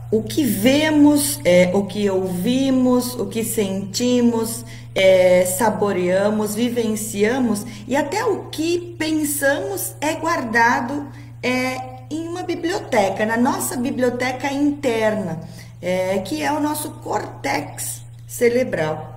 O que vemos, o que ouvimos, o que sentimos, saboreamos, vivenciamos e até o que pensamos é guardado em uma biblioteca, na nossa biblioteca interna, que é o nosso córtex cerebral.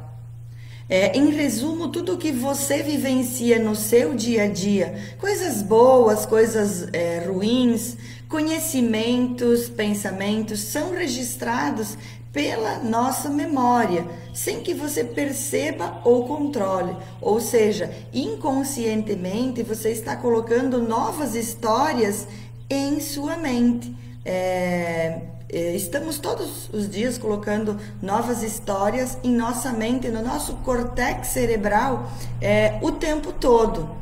Em resumo, tudo que você vivencia no seu dia a dia, coisas boas, coisas ruins, conhecimentos, pensamentos, são registrados pela nossa memória, sem que você perceba ou controle. Ou seja, inconscientemente você está colocando novas histórias em sua mente. Estamos todos os dias colocando novas histórias em nossa mente, no nosso córtex cerebral, o tempo todo.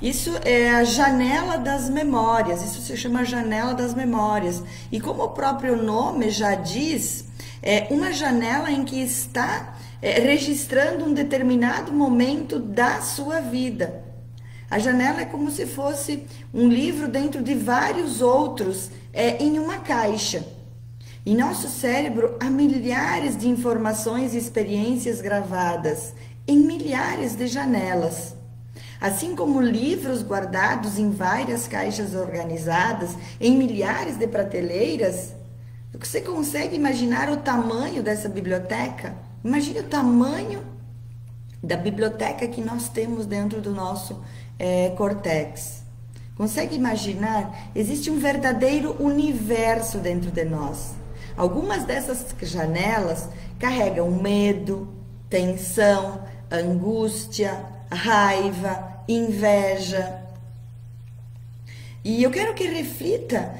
Isso é a janela das memórias, isso se chama janela das memórias. E como o próprio nome já diz, é uma janela em que está registrando um determinado momento da sua vida. A janela é como se fosse um livro dentro de vários outros em uma caixa. Em nosso cérebro há milhares de informações e experiências gravadas em milhares de janelas. Assim como livros guardados em várias caixas organizadas em milhares de prateleiras, você consegue imaginar o tamanho dessa biblioteca? Imagine o tamanho da biblioteca que nós temos dentro do nosso córtex. Consegue imaginar? Existe um verdadeiro universo dentro de nós. Algumas dessas janelas carregam medo, tensão, angústia, raiva, inveja. E eu quero que reflita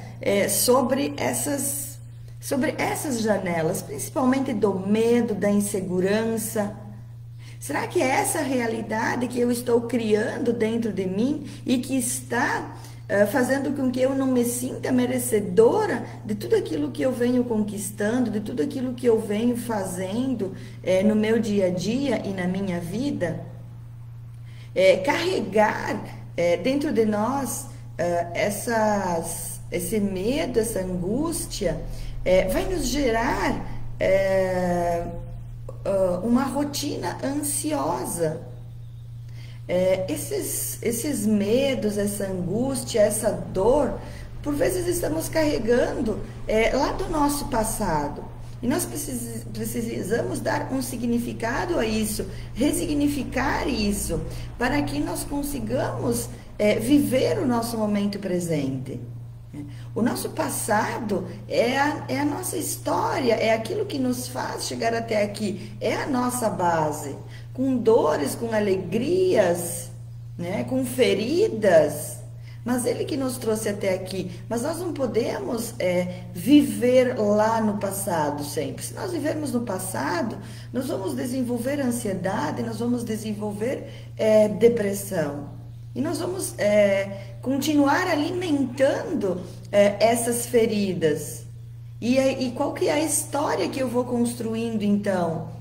sobre essas janelas, principalmente do medo, da insegurança. Será que é essa realidade que eu estou criando dentro de mim e que está fazendo com que eu não me sinta merecedora de tudo aquilo que eu venho conquistando, de tudo aquilo que eu venho fazendo no meu dia a dia e na minha vida? Carregar dentro de nós esse medo, essa angústia, vai nos gerar uma rotina ansiosa. Esses medos, essa angústia, essa dor, por vezes estamos carregando lá do nosso passado. E nós precisamos dar um significado a isso, ressignificar isso, para que nós consigamos viver o nosso momento presente. O nosso passado é a nossa história, é aquilo que nos faz chegar até aqui, é a nossa base. Com dores, com alegrias, né, com feridas, mas Ele que nos trouxe até aqui. Mas nós não podemos viver lá no passado sempre. Se nós vivermos no passado, nós vamos desenvolver ansiedade, nós vamos desenvolver depressão. E nós vamos continuar alimentando essas feridas. E qual que é a história que eu vou construindo então?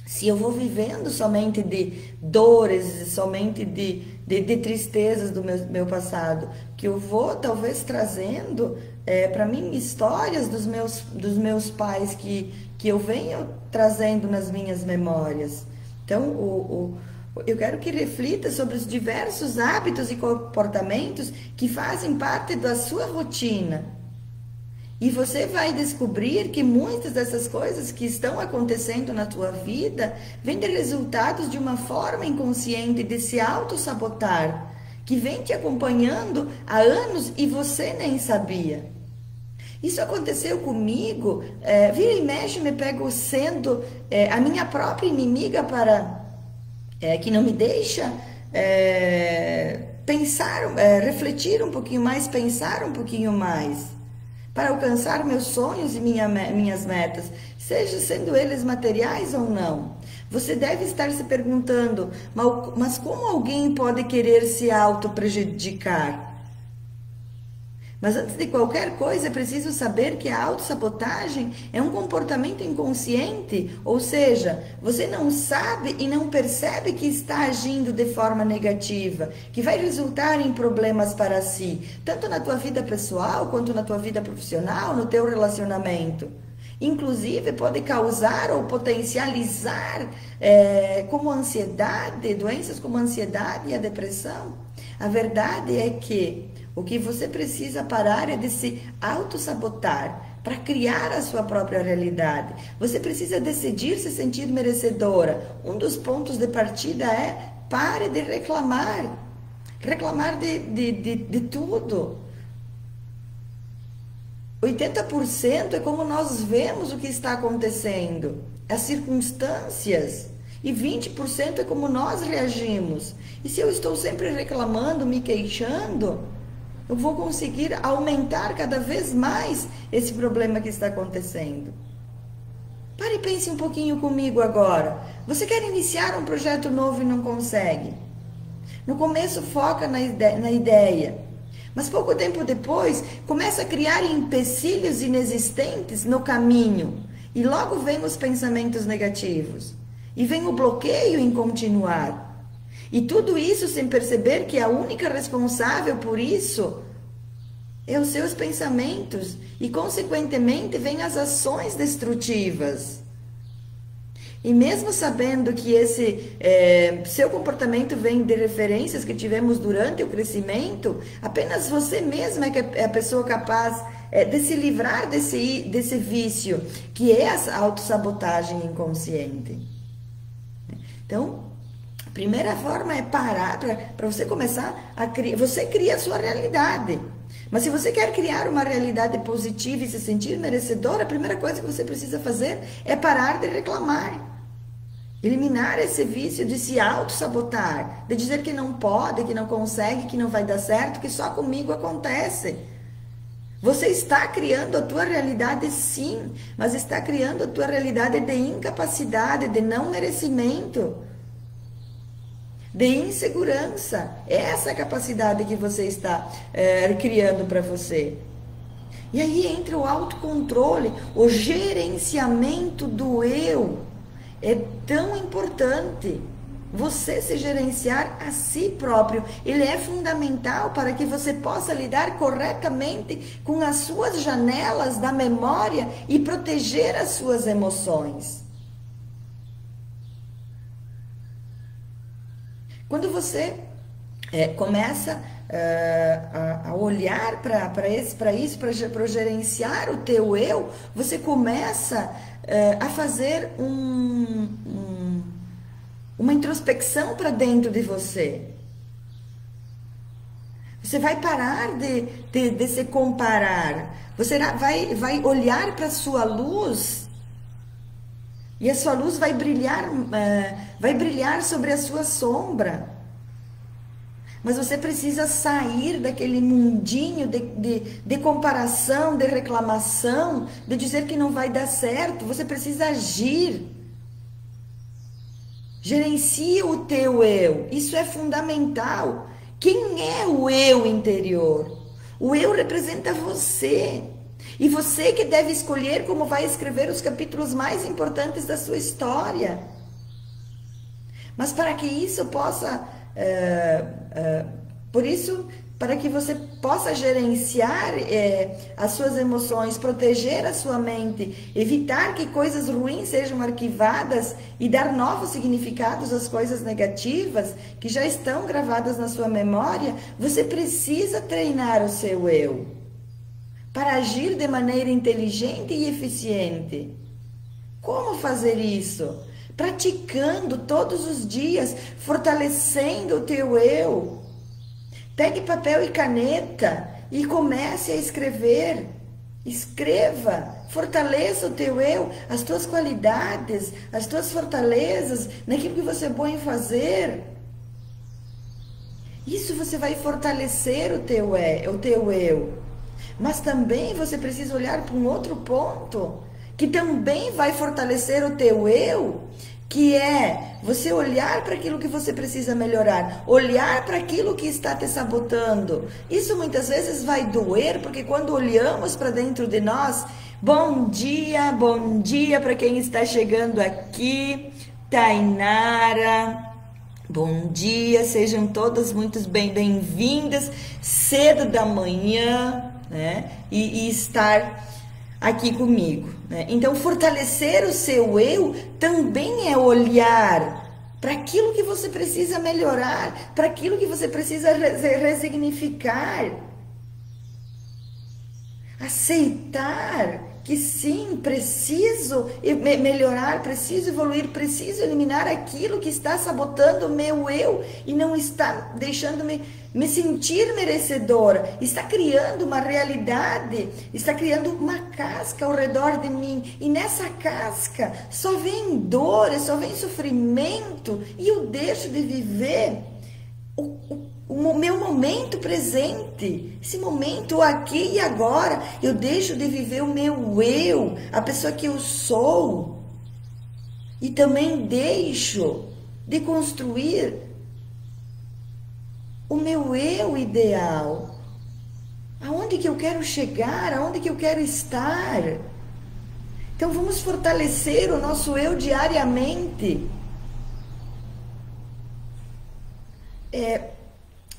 Se eu vou vivendo somente de dores, somente de tristezas do meu passado, que eu vou talvez trazendo para mim histórias dos meus pais que eu venho trazendo nas minhas memórias. Então, eu quero que reflita sobre os diversos hábitos e comportamentos que fazem parte da sua rotina. E você vai descobrir que muitas dessas coisas que estão acontecendo na tua vida vêm de resultados de uma forma inconsciente de se auto-sabotar, que vem te acompanhando há anos e você nem sabia. Isso aconteceu comigo, vira e mexe me pego sendo a minha própria inimiga que não me deixa pensar, refletir um pouquinho mais, pensar um pouquinho mais, para alcançar meus sonhos e minhas metas, seja sendo eles materiais ou não. Você deve estar se perguntando, mas como alguém pode querer se auto-prejudicar? Mas antes de qualquer coisa, é preciso saber que a autossabotagem é um comportamento inconsciente, ou seja, você não sabe e não percebe que está agindo de forma negativa, que vai resultar em problemas para si, tanto na tua vida pessoal quanto na tua vida profissional, no teu relacionamento. Inclusive, pode causar ou potencializar como ansiedade, doenças como a ansiedade e a depressão. A verdade é que o que você precisa parar é de se autossabotar para criar a sua própria realidade. Você precisa decidir se sentir merecedora. Um dos pontos de partida é pare de reclamar. Reclamar de tudo. 80% é como nós vemos o que está acontecendo, as circunstâncias. E 20% é como nós reagimos. E se eu estou sempre reclamando, me queixando, eu vou conseguir aumentar cada vez mais esse problema que está acontecendo. Pare e pense um pouquinho comigo agora. Você quer iniciar um projeto novo e não consegue? No começo foca na ideia. Mas pouco tempo depois, começa a criar empecilhos inexistentes no caminho. E logo vem os pensamentos negativos. E vem o bloqueio em continuar. E tudo isso sem perceber que a única responsável por isso é os seus pensamentos. E, consequentemente, vem as ações destrutivas. E mesmo sabendo que esse seu comportamento vem de referências que tivemos durante o crescimento, apenas você mesma é a pessoa capaz de se livrar desse vício, que é a autossabotagem inconsciente. Então, a primeira forma é parar para você começar a criar. Você cria a sua realidade. Mas se você quer criar uma realidade positiva e se sentir merecedora, a primeira coisa que você precisa fazer é parar de reclamar. Eliminar esse vício de se auto-sabotar, de dizer que não pode, que não consegue, que não vai dar certo, que só comigo acontece. Você está criando a tua realidade, sim, mas está criando a tua realidade de incapacidade, de não merecimento, de insegurança. Essa é a capacidade que você está criando para você. E aí entra o autocontrole, o gerenciamento do eu. É tão importante você se gerenciar a si próprio. Ele é fundamental para que você possa lidar corretamente com as suas janelas da memória e proteger as suas emoções. Quando você começa a olhar para isso, para gerenciar o teu eu, você começa a fazer uma introspecção para dentro de você. Você vai parar de se comparar. Você vai olhar para a sua luz e a sua luz vai brilhar sobre a sua sombra. Mas você precisa sair daquele mundinho de comparação, de reclamação, de dizer que não vai dar certo. Você precisa agir. Gerencie o teu eu. Isso é fundamental. Quem é o eu interior? O eu representa você. E você que deve escolher como vai escrever os capítulos mais importantes da sua história. Mas para que isso possa... para que você possa gerenciar as suas emoções, proteger a sua mente, evitar que coisas ruins sejam arquivadas e dar novos significados às coisas negativas que já estão gravadas na sua memória, você precisa treinar o seu eu para agir de maneira inteligente e eficiente. Como fazer isso? Praticando todos os dias, fortalecendo o teu eu. Pegue papel e caneta e comece a escrever. Escreva, fortaleça o teu eu, as tuas qualidades, as tuas fortalezas, naquilo que você é bom em fazer. Isso você vai fortalecer o teu eu. Mas também você precisa olhar para um outro ponto, que também vai fortalecer o teu eu, que é você olhar para aquilo que você precisa melhorar, olhar para aquilo que está te sabotando. Isso muitas vezes vai doer, porque quando olhamos para dentro de nós, bom dia para quem está chegando aqui, Tainara. Bom dia, sejam todas muito bem-vindas, cedo da manhã, né? E estar aqui comigo, né? Então, fortalecer o seu eu também é olhar para aquilo que você precisa melhorar, para aquilo que você precisa ressignificar. Aceitar que sim, preciso melhorar, preciso evoluir, preciso eliminar aquilo que está sabotando o meu eu e não está deixando me sentir merecedora, está criando uma realidade, está criando uma casca ao redor de mim, e nessa casca só vem dor, só vem sofrimento, e eu deixo de viver o meu momento presente, esse momento aqui e agora. Eu deixo de viver o meu eu, a pessoa que eu sou, e também deixo de construir o meu eu ideal, aonde que eu quero chegar, aonde que eu quero estar. Então vamos fortalecer o nosso eu diariamente.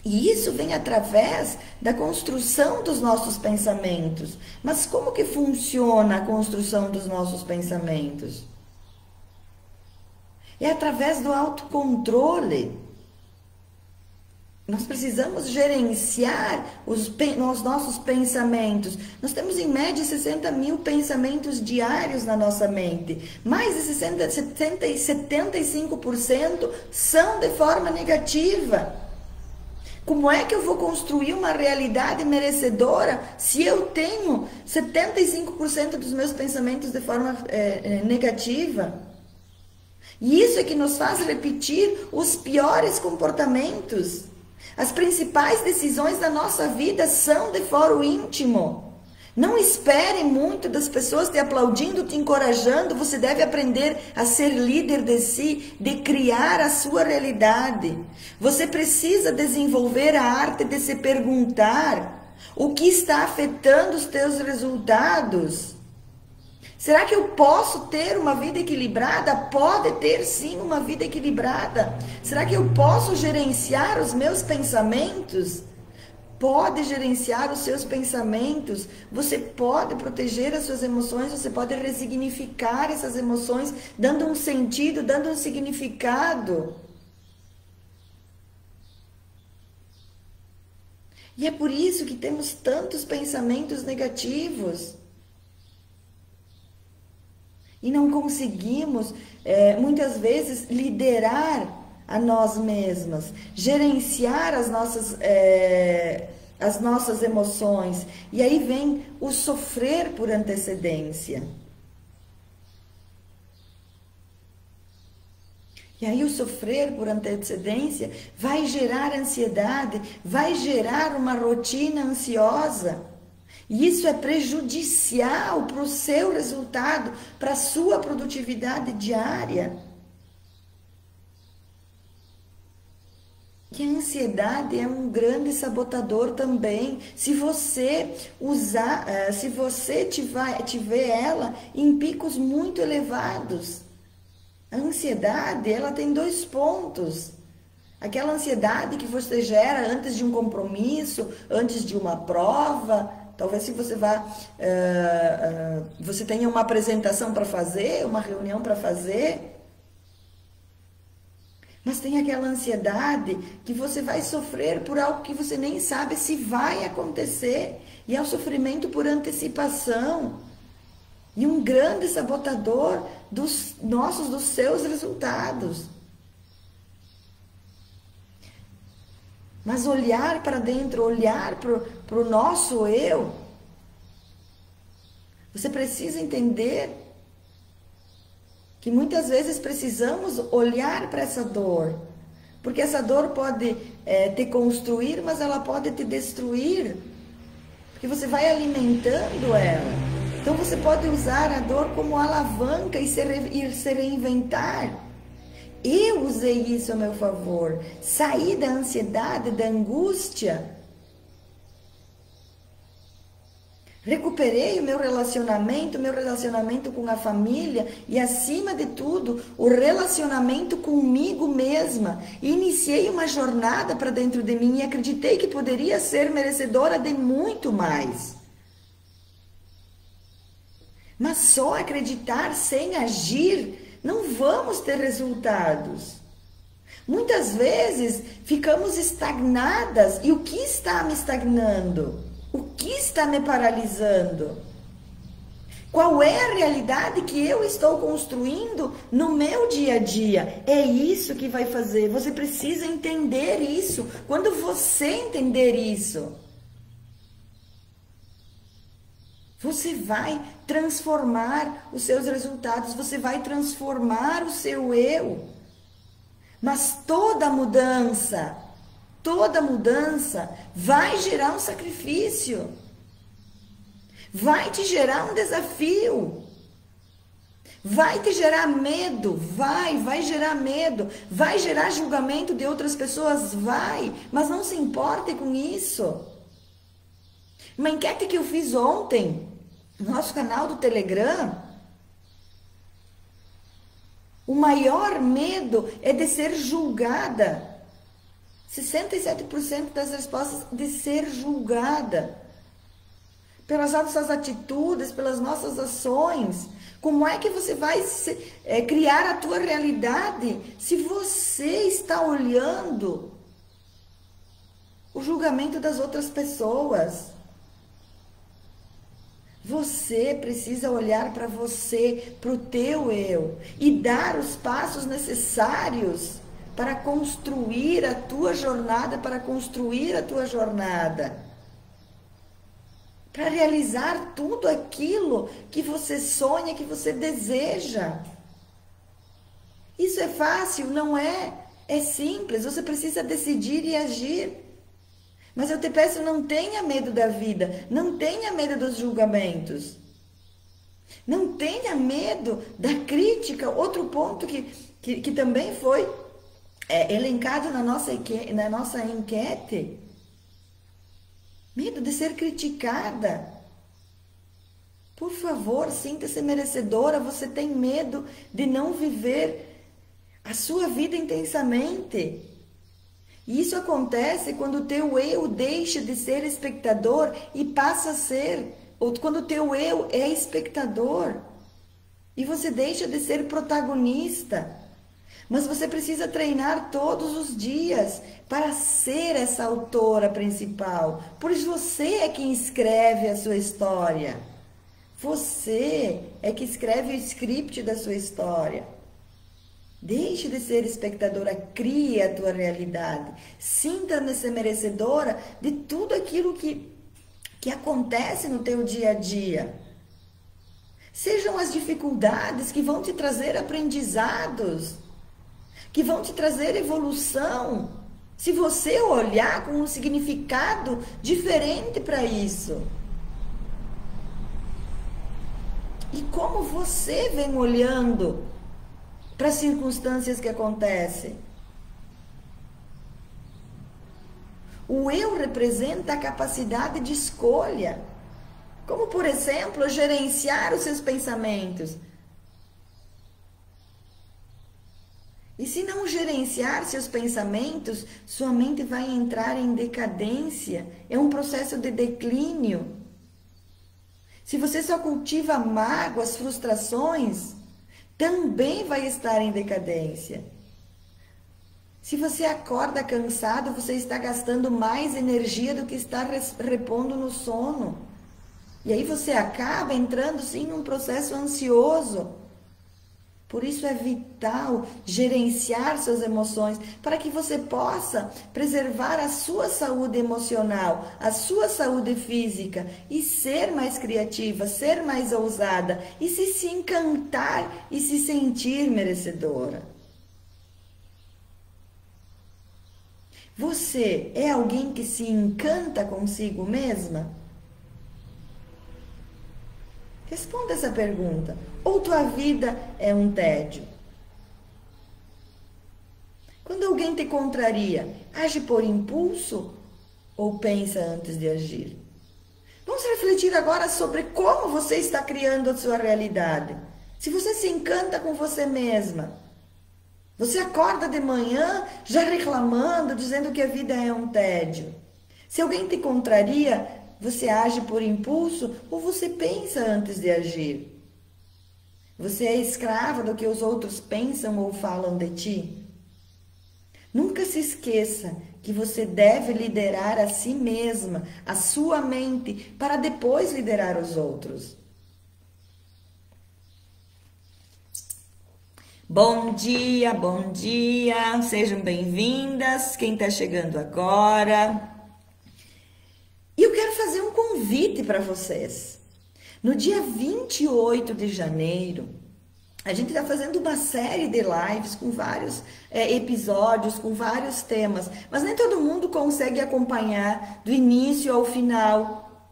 E isso vem através da construção dos nossos pensamentos. Mas como que funciona a construção dos nossos pensamentos? É através do autocontrole. Nós precisamos gerenciar os nossos pensamentos. Nós temos em média 60 mil pensamentos diários na nossa mente. Mais de 75% são de forma negativa. Como é que eu vou construir uma realidade merecedora se eu tenho 75% dos meus pensamentos de forma negativa? E isso é que nos faz repetir os piores comportamentos. As principais decisões da nossa vida são de foro íntimo. Não espere muito das pessoas te aplaudindo, te encorajando. Você deve aprender a ser líder de si, de criar a sua realidade. Você precisa desenvolver a arte de se perguntar o que está afetando os teus resultados. Será que eu posso ter uma vida equilibrada? Pode ter sim uma vida equilibrada. Será que eu posso gerenciar os meus pensamentos? Pode gerenciar os seus pensamentos, você pode proteger as suas emoções, você pode ressignificar essas emoções, dando um sentido, dando um significado. E é por isso que temos tantos pensamentos negativos. E não conseguimos, muitas vezes, liderar a nós mesmas, gerenciar as nossas emoções. E aí vem o sofrer por antecedência. E aí o sofrer por antecedência vai gerar ansiedade, vai gerar uma rotina ansiosa. E isso é prejudicial para o seu resultado, para a sua produtividade diária. E a ansiedade é um grande sabotador também. Se você tiver ela em picos muito elevados. A ansiedade, ela tem 2 pontos. Aquela ansiedade que você gera antes de um compromisso, antes de uma prova. Talvez se você você tenha uma apresentação para fazer, uma reunião para fazer. Mas tem aquela ansiedade que você vai sofrer por algo que você nem sabe se vai acontecer. E é o sofrimento por antecipação. E um grande sabotador dos seus resultados. Mas olhar para dentro, olhar para o nosso eu, você precisa entender que muitas vezes precisamos olhar para essa dor. Porque essa dor pode te construir, mas ela pode te destruir. Porque você vai alimentando ela. Então você pode usar a dor como alavanca e se reinventar. Eu usei isso a meu favor. Saí da ansiedade, da angústia. Recuperei o meu relacionamento com a família e, acima de tudo, o relacionamento comigo mesma. E iniciei uma jornada para dentro de mim e acreditei que poderia ser merecedora de muito mais. Mas só acreditar sem agir, não vamos ter resultados. Muitas vezes ficamos estagnadas. E o que está me estagnando? O que está me paralisando? Qual é a realidade que eu estou construindo no meu dia a dia? É isso que vai fazer. Você precisa entender isso. Quando você entender isso, você vai transformar os seus resultados, você vai transformar o seu eu. Mas toda mudança vai gerar um sacrifício. Vai te gerar um desafio. Vai te gerar medo, vai gerar medo, vai gerar julgamento de outras pessoas, mas não se importe com isso. Uma enquete que eu fiz ontem, no nosso canal do Telegram, o maior medo é de ser julgada. 67% das respostas de ser julgada pelas nossas atitudes, pelas nossas ações. Como é que você vai criar a tua realidade se você está olhando o julgamento das outras pessoas? Você precisa olhar para você, para o teu eu, e dar os passos necessários para construir a tua jornada, para realizar tudo aquilo que você sonha, que você deseja. Isso é fácil? Não é. É simples, você precisa decidir e agir. Mas eu te peço, não tenha medo da vida, não tenha medo dos julgamentos. Não tenha medo da crítica. Outro ponto que também foi elencado na nossa enquete. Medo de ser criticada. Por favor, sinta-se merecedora. Você tem medo de não viver a sua vida intensamente. E isso acontece quando o teu eu deixa de ser espectador e passa a ser, ou quando o teu eu é espectador e você deixa de ser protagonista. Mas você precisa treinar todos os dias para ser essa autora principal. Pois você é quem escreve a sua história. Você é que escreve o script da sua história. Deixe de ser espectadora, crie a tua realidade. Sinta-se merecedora de tudo aquilo que acontece no teu dia a dia. Sejam as dificuldades que vão te trazer aprendizados, que vão te trazer evolução, se você olhar com um significado diferente para isso. E como você vem olhando para as circunstâncias que acontecem? O eu representa a capacidade de escolha, como, por exemplo, gerenciar os seus pensamentos. E se não gerenciar seus pensamentos, sua mente vai entrar em decadência. É um processo de declínio. Se você só cultiva mágoas, frustrações, também vai estar em decadência. Se você acorda cansado, você está gastando mais energia do que está repondo no sono. E aí você acaba entrando sim num processo ansioso. Por isso é vital gerenciar suas emoções para que você possa preservar a sua saúde emocional, a sua saúde física e ser mais criativa, ser mais ousada e se encantar e se sentir merecedora. Você é alguém que se encanta consigo mesma? Responda essa pergunta. Ou tua vida é um tédio? Quando alguém te contraria, age por impulso ou pensa antes de agir? Vamos refletir agora sobre como você está criando a sua realidade. Se você se encanta com você mesma, você acorda de manhã já reclamando, dizendo que a vida é um tédio. Se alguém te contraria, você age por impulso ou você pensa antes de agir? Você é escrava do que os outros pensam ou falam de ti? Nunca se esqueça que você deve liderar a si mesma, a sua mente, para depois liderar os outros. Bom dia, sejam bem-vindas, quem está chegando agora. E eu quero fazer um convite para vocês. No dia 28 de janeiro, a gente está fazendo uma série de lives com vários episódios, com vários temas, mas nem todo mundo consegue acompanhar do início ao final,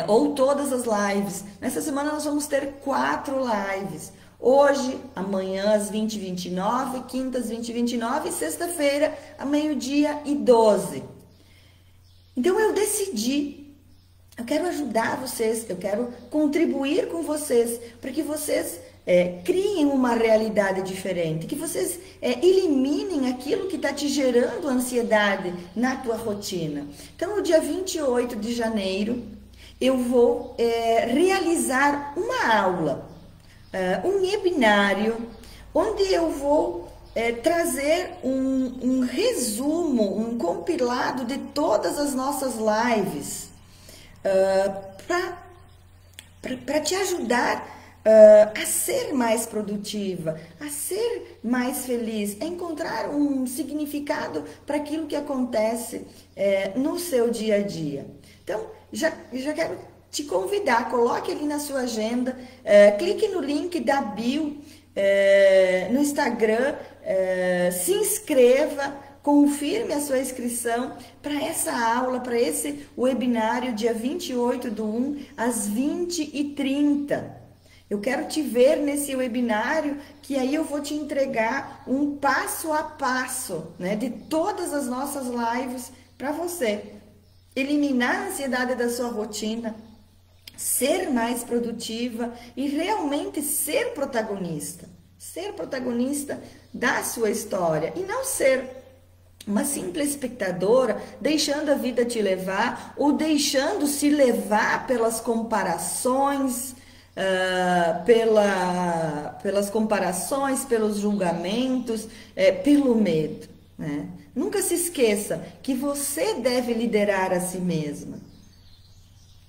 ou todas as lives. Nessa semana nós vamos ter 4 lives. Hoje, amanhã às 20h29, quinta às 20h29 e sexta-feira, a 12h12. Então eu decidi, eu quero ajudar vocês, eu quero contribuir com vocês, para que vocês criem uma realidade diferente, que vocês eliminem aquilo que está te gerando ansiedade na tua rotina. Então, no dia 28 de janeiro, eu vou realizar uma aula, um webinário, onde eu vou trazer um resumo, um compilado de todas as nossas lives, para te ajudar a ser mais produtiva, a ser mais feliz, a encontrar um significado para aquilo que acontece no seu dia a dia. Então, já quero te convidar, coloque ali na sua agenda, clique no link da bio no Instagram, se inscreva, confirme a sua inscrição para essa aula, para esse webinário, dia 28/1, às 20h30. Eu quero te ver nesse webinário, que aí eu vou te entregar um passo a passo, né, de todas as nossas lives para você eliminar a ansiedade da sua rotina, ser mais produtiva e realmente ser protagonista da sua história e não ser uma simples espectadora, deixando a vida te levar ou deixando-se levar pelas comparações, pelos julgamentos, pelo medo, né? Nunca se esqueça que você deve liderar a si mesma,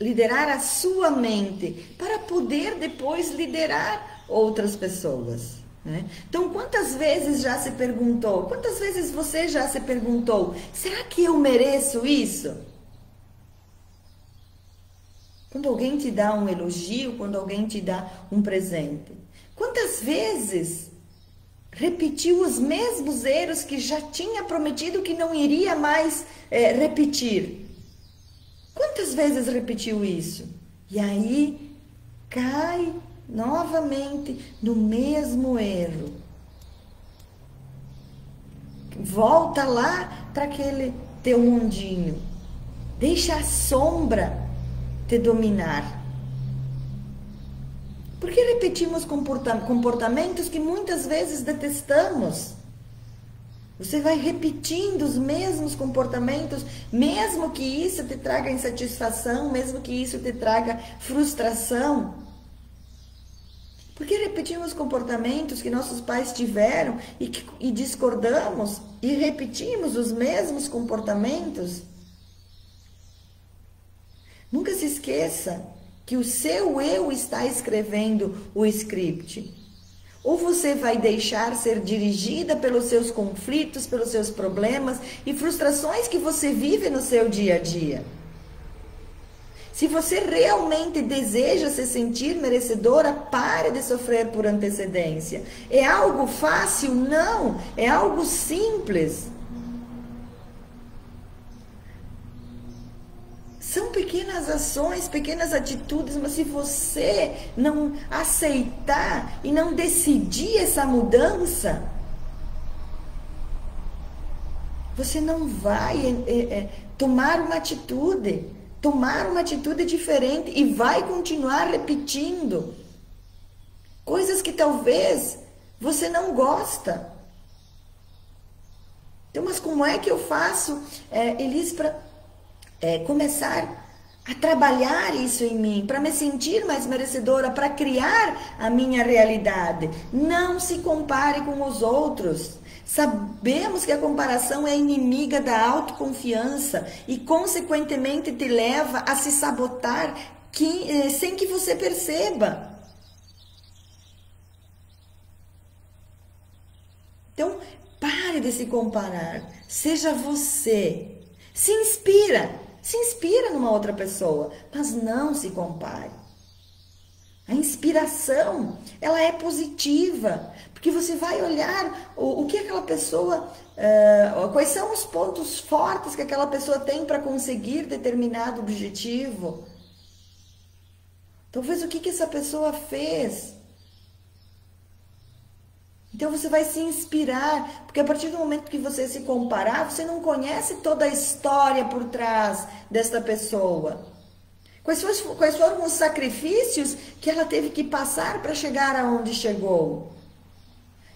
liderar a sua mente, para poder depois liderar outras pessoas, né? Então, quantas vezes você já se perguntou, será que eu mereço isso? Quando alguém te dá um elogio, quando alguém te dá um presente. Quantas vezes repetiu os mesmos erros que já tinha prometido que não iria mais repetir? Quantas vezes repetiu isso? E aí cai novamente no mesmo erro. Volta lá para aquele teu mundinho. Deixa a sombra te dominar. Porque repetimos comportamentos que muitas vezes detestamos. Você vai repetindo os mesmos comportamentos, mesmo que isso te traga insatisfação, mesmo que isso te traga frustração. Porque repetimos comportamentos que nossos pais tiveram e discordamos e repetimos os mesmos comportamentos. Nunca se esqueça que o seu eu está escrevendo o script. Ou você vai deixar ser dirigida pelos seus conflitos, pelos seus problemas e frustrações que você vive no seu dia a dia. Se você realmente deseja se sentir merecedora, pare de sofrer por antecedência. É algo fácil? Não. É algo simples. São pequenas ações, pequenas atitudes, mas se você não aceitar e não decidir essa mudança, você não vai tomar uma atitude diferente e vai continuar repetindo coisas que talvez você não gosta. Então, mas como é que eu faço, Elis, para começar a trabalhar isso em mim, para me sentir mais merecedora, para criar a minha realidade? Não se compare com os outros. Sabemos que a comparação é inimiga da autoconfiança e, consequentemente, te leva a se sabotar sem que você perceba. Então, pare de se comparar. Seja você. Se inspira numa outra pessoa, mas não se compare. A inspiração, ela é positiva, porque você vai olhar o que aquela pessoa, quais são os pontos fortes que aquela pessoa tem para conseguir determinado objetivo. Talvez o que essa pessoa fez. Então você vai se inspirar, porque a partir do momento que você se comparar, você não conhece toda a história por trás desta pessoa. Quais foram os sacrifícios que ela teve que passar para chegar aonde chegou?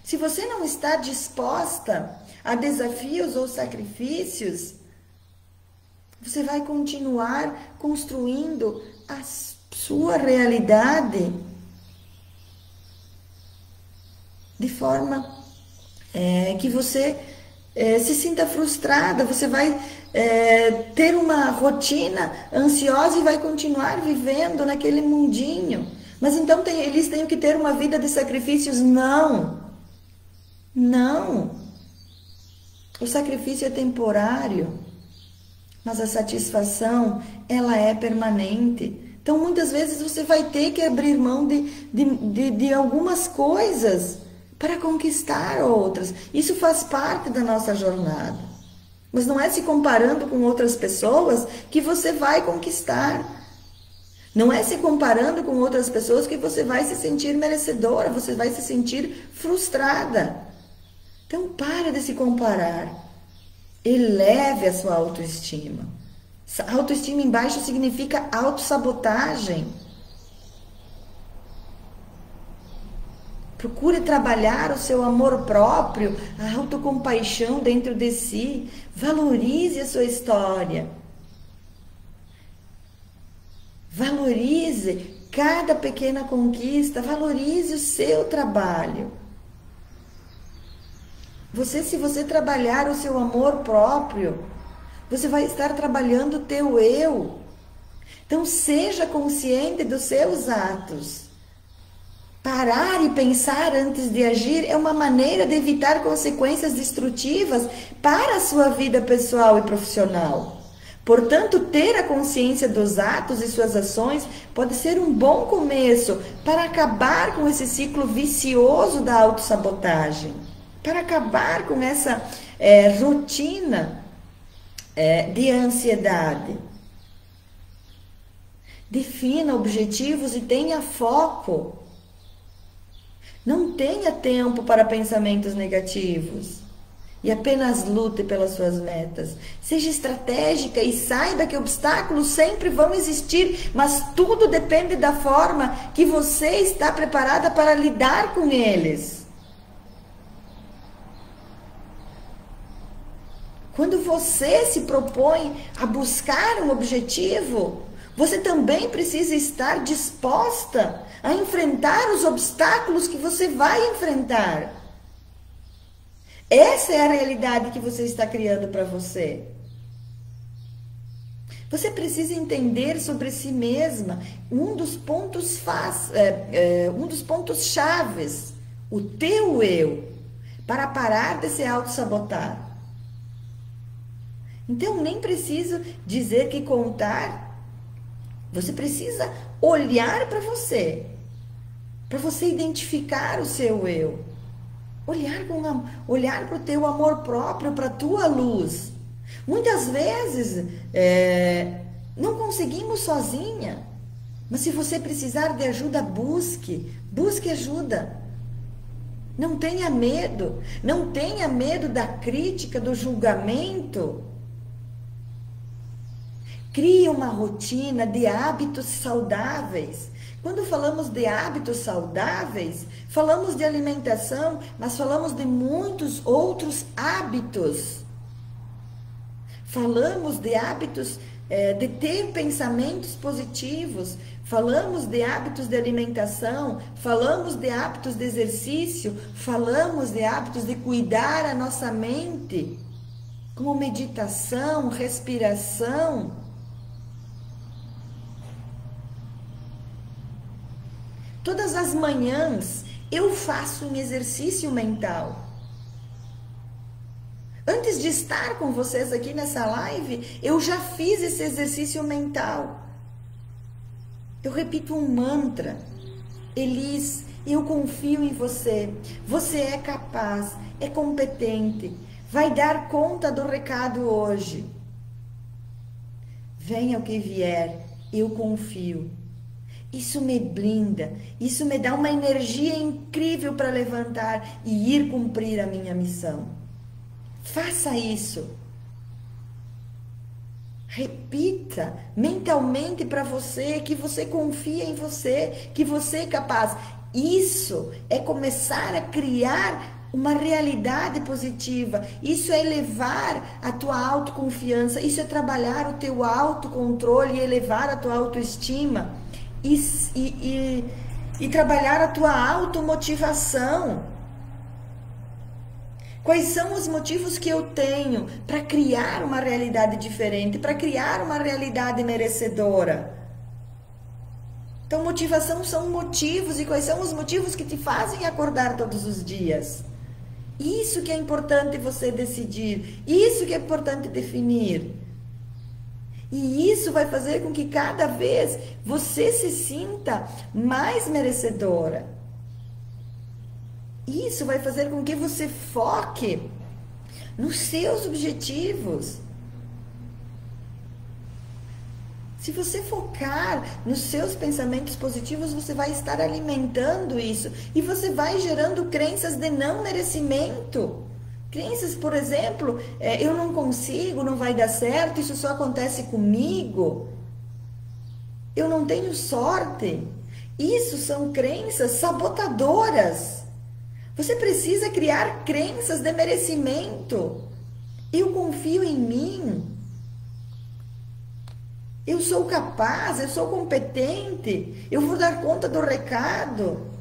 Se você não está disposta a desafios ou sacrifícios, você vai continuar construindo a sua realidade de forma que você se sinta frustrada, você vai ter uma rotina ansiosa e vai continuar vivendo naquele mundinho. Mas então eles têm que ter uma vida de sacrifícios? Não. O sacrifício é temporário, mas a satisfação, ela é permanente. Então, muitas vezes você vai ter que abrir mão de algumas coisas para conquistar outras. Isso faz parte da nossa jornada. Mas não é se comparando com outras pessoas que você vai conquistar. Não é se comparando com outras pessoas que você vai se sentir merecedora, você vai se sentir frustrada. Então, para de se comparar. Eleve a sua autoestima. Autoestima embaixo significa autossabotagem. Procure trabalhar o seu amor próprio, a autocompaixão dentro de si. Valorize a sua história. Valorize cada pequena conquista. Valorize o seu trabalho. Se você trabalhar o seu amor próprio, você vai estar trabalhando o teu eu. Então, seja consciente dos seus atos. Parar e pensar antes de agir é uma maneira de evitar consequências destrutivas para a sua vida pessoal e profissional. Portanto, ter a consciência dos atos e suas ações pode ser um bom começo para acabar com esse ciclo vicioso da autossabotagem, para acabar com essa rotina de ansiedade. Defina objetivos e tenha foco. Não tenha tempo para pensamentos negativos e apenas lute pelas suas metas. Seja estratégica e saiba que obstáculos sempre vão existir, mas tudo depende da forma que você está preparada para lidar com eles. Quando você se propõe a buscar um objetivo, você também precisa estar disposta a enfrentar os obstáculos que você vai enfrentar. Essa é a realidade que você está criando para você. Você precisa entender sobre si mesma um dos pontos chaves, o teu eu, para parar de se auto-sabotar. Então, nem preciso dizer que contar. Você precisa olhar para você identificar o seu eu. Olhar para o teu amor próprio, para a tua luz. Muitas vezes não conseguimos sozinha, mas se você precisar de ajuda, busque ajuda. Não tenha medo. Não tenha medo da crítica, do julgamento. Crie uma rotina de hábitos saudáveis. Quando falamos de hábitos saudáveis, falamos de alimentação, mas falamos de muitos outros hábitos. Falamos de hábitos de ter pensamentos positivos, falamos de hábitos de alimentação, falamos de hábitos de exercício, falamos de hábitos de cuidar a nossa mente, como meditação, respiração. Todas as manhãs eu faço um exercício mental. Antes de estar com vocês aqui nessa live, eu já fiz esse exercício mental. Eu repito um mantra. Elis, eu confio em você. Você é capaz, é competente, vai dar conta do recado hoje. Venha o que vier, eu confio. Isso me blinda, isso me dá uma energia incrível para levantar e ir cumprir a minha missão. Faça isso. Repita mentalmente para você que você confia em você, que você é capaz. Isso é começar a criar uma realidade positiva. Isso é elevar a tua autoconfiança. Isso é trabalhar o teu autocontrole e elevar a tua autoestima. E trabalhar a tua automotivação. Quais são os motivos que eu tenho para criar uma realidade diferente, para criar uma realidade merecedora? Então, motivação são motivos, e quais são os motivos que te fazem acordar todos os dias? Isso que é importante você decidir, isso que é importante definir. E isso vai fazer com que cada vez você se sinta mais merecedora. Isso vai fazer com que você foque nos seus objetivos. Se você focar nos seus pensamentos positivos, você vai estar alimentando isso. E você vai gerando crenças de não merecimento. Crenças, por exemplo, eu não consigo, não vai dar certo, isso só acontece comigo. Eu não tenho sorte. Isso são crenças sabotadoras. Você precisa criar crenças de merecimento. Eu confio em mim. Eu sou capaz, eu sou competente. Eu vou dar conta do recado.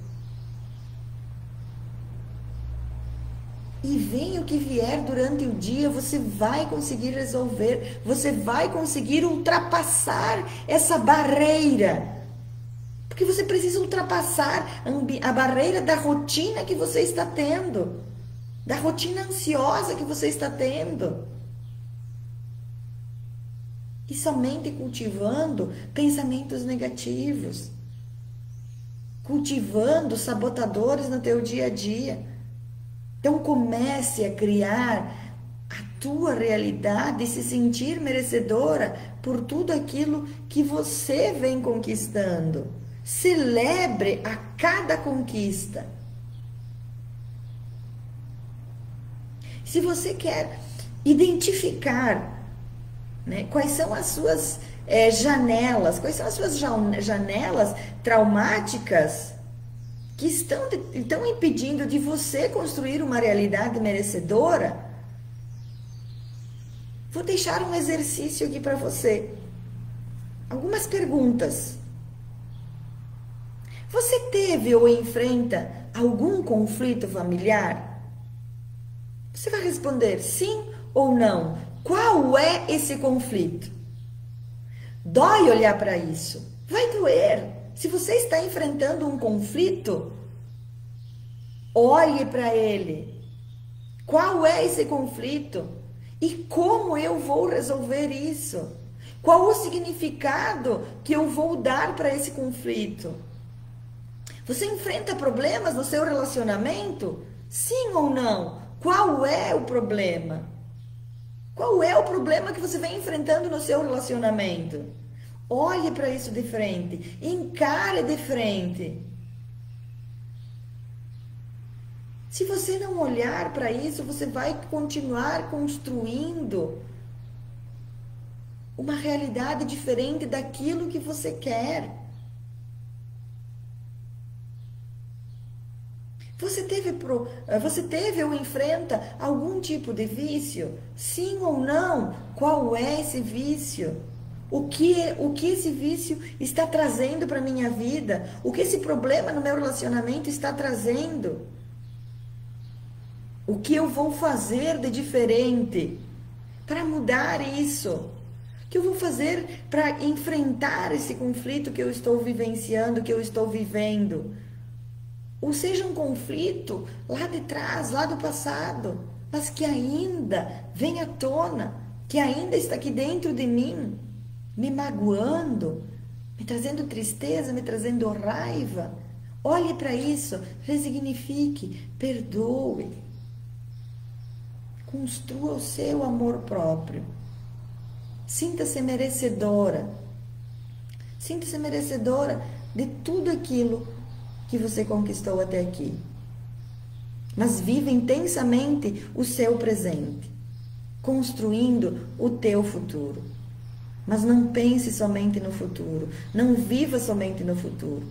E venha o que vier durante o dia, você vai conseguir resolver, você vai conseguir ultrapassar essa barreira. Porque você precisa ultrapassar a barreira da rotina que você está tendo, da rotina ansiosa que você está tendo. E somente cultivando pensamentos negativos, cultivando sabotadores no teu dia a dia. Então comece a criar a tua realidade e se sentir merecedora por tudo aquilo que você vem conquistando. Celebre a cada conquista. Se você quer identificar, né, quais são as suas janelas, quais são as suas janelas traumáticas que estão impedindo de você construir uma realidade merecedora, vou deixar um exercício aqui para você. Algumas perguntas. Você teve ou enfrenta algum conflito familiar? Você vai responder sim ou não. Qual é esse conflito? Dói olhar para isso. Vai doer. Se você está enfrentando um conflito, olhe para ele. Qual é esse conflito? E como eu vou resolver isso? Qual o significado que eu vou dar para esse conflito? Você enfrenta problemas no seu relacionamento? Sim ou não? Qual é o problema? Qual é o problema que você vem enfrentando no seu relacionamento? Olhe para isso de frente, encare de frente. Se você não olhar para isso, você vai continuar construindo uma realidade diferente daquilo que você quer. Você teve ou enfrenta algum tipo de vício? Sim ou não? Qual é esse vício? O que esse vício está trazendo para a minha vida? O que esse problema no meu relacionamento está trazendo? O que eu vou fazer de diferente para mudar isso? O que eu vou fazer para enfrentar esse conflito que eu estou vivenciando, que eu estou vivendo? Ou seja, um conflito lá de trás, lá do passado, mas que ainda vem à tona, que ainda está aqui dentro de mim, me magoando, me trazendo tristeza, me trazendo raiva. Olhe para isso, resignifique, perdoe. Construa o seu amor próprio. Sinta-se merecedora. Sinta-se merecedora de tudo aquilo que você conquistou até aqui. Mas viva intensamente o seu presente, construindo o teu futuro. Mas não pense somente no futuro, não viva somente no futuro.